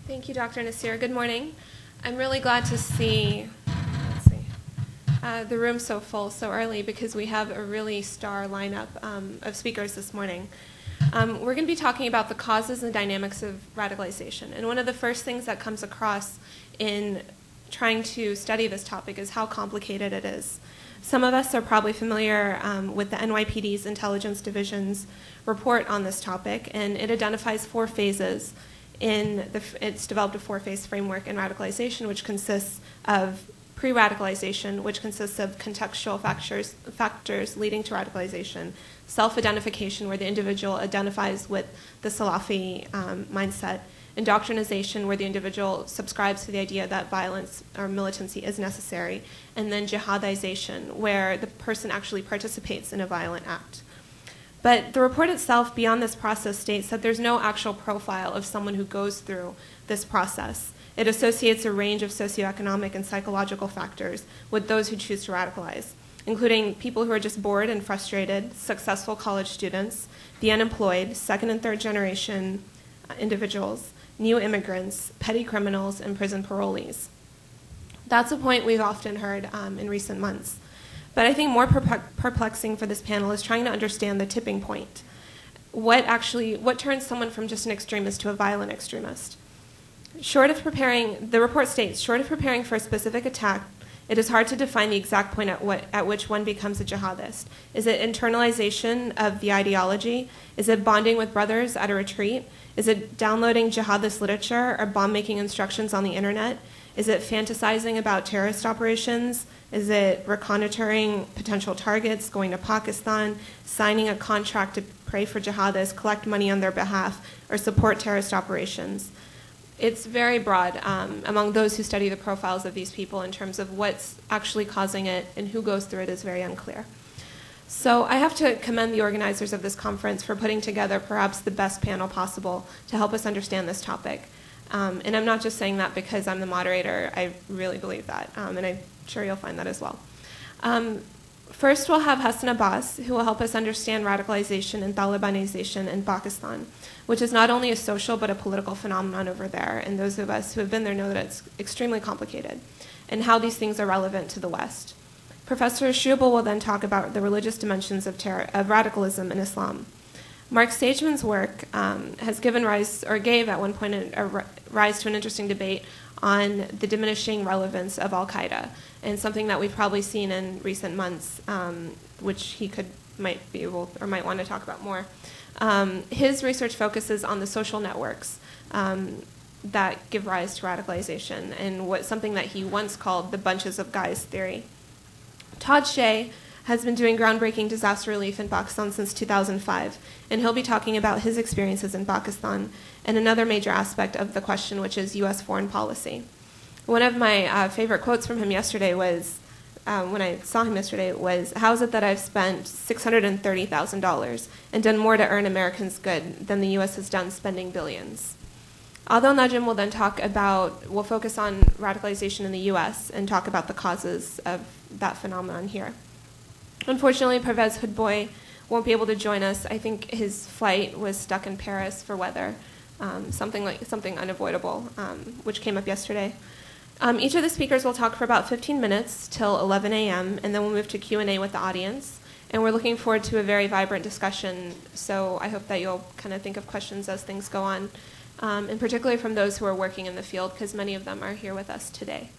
Thank you, Dr. Nasir. Good morning. I'm really glad to see, the room so full so early because we have a really star lineup of speakers this morning. We're going to be talking about the causes and dynamics of radicalization. And one of the first things that comes across in trying to study this topic is how complicated it is. Some of us are probably familiar with the NYPD's Intelligence Division's report on this topic, and it identifies 4 phases. It's developed a 4-phase framework in radicalization, which consists of pre-radicalization, which consists of contextual factors leading to radicalization, self-identification, where the individual identifies with the Salafi mindset, indoctrination, where the individual subscribes to the idea that violence or militancy is necessary, and then jihadization, where the person actually participates in a violent act. But the report itself, beyond this process, states that there's no actual profile of someone who goes through this process. It associates a range of socioeconomic and psychological factors with those who choose to radicalize, including people who are just bored and frustrated, successful college students, the unemployed, second and third generation individuals, new immigrants, petty criminals, and prison parolees. That's a point we've often heard in recent months. But I think more perplexing for this panel is trying to understand the tipping point. What turns someone from just an extremist to a violent extremist? The report states, short of preparing for a specific attack, it is hard to define the exact point at which one becomes a jihadist. Is it internalization of the ideology? Is it bonding with brothers at a retreat? Is it downloading jihadist literature or bomb-making instructions on the internet? Is it fantasizing about terrorist operations? Is it reconnoitering potential targets, going to Pakistan, signing a contract to pray for jihadists, collect money on their behalf, or support terrorist operations? It's very broad among those who study the profiles of these people in terms of what's actually causing it, and who goes through it is very unclear. So I have to commend the organizers of this conference for putting together perhaps the best panel possible to help us understand this topic. And I'm not just saying that because I'm the moderator. I really believe that, and I'm sure you'll find that as well. First, we'll have Hassan Abbas, who will help us understand radicalization and Talibanization in Pakistan, which is not only a social but a political phenomenon over there, and those of us who have been there know that it's extremely complicated, and how these things are relevant to the West. Professor Shubal will then talk about the religious dimensions of radicalism in Islam. Mark Sageman's work has given rise, or gave at one point a rise to an interesting debate on the diminishing relevance of al-Qaeda, and something that we've probably seen in recent months, which he might want to talk about more. His research focuses on the social networks that give rise to radicalization, and something that he once called the bunches of guys theory. Todd Shea has been doing groundbreaking disaster relief in Pakistan since 2005, and he'll be talking about his experiences in Pakistan and another major aspect of the question, which is U.S. foreign policy. One of my favorite quotes from him yesterday was, when I saw him yesterday, was, "How is it that I've spent $630,000 and done more to earn Americans' good than the U.S. has done spending billions?" Adil Najim will then we'll focus on radicalization in the U.S. and talk about the causes of that phenomenon here. Unfortunately, Pervez Hoodboy won't be able to join us. I think his flight was stuck in Paris for weather, something unavoidable, which came up yesterday. Each of the speakers will talk for about 15 minutes till 11 a.m., and then we'll move to Q&A with the audience. And we're looking forward to a very vibrant discussion, so I hope that you'll kind of think of questions as things go on, and particularly from those who are working in the field, because many of them are here with us today.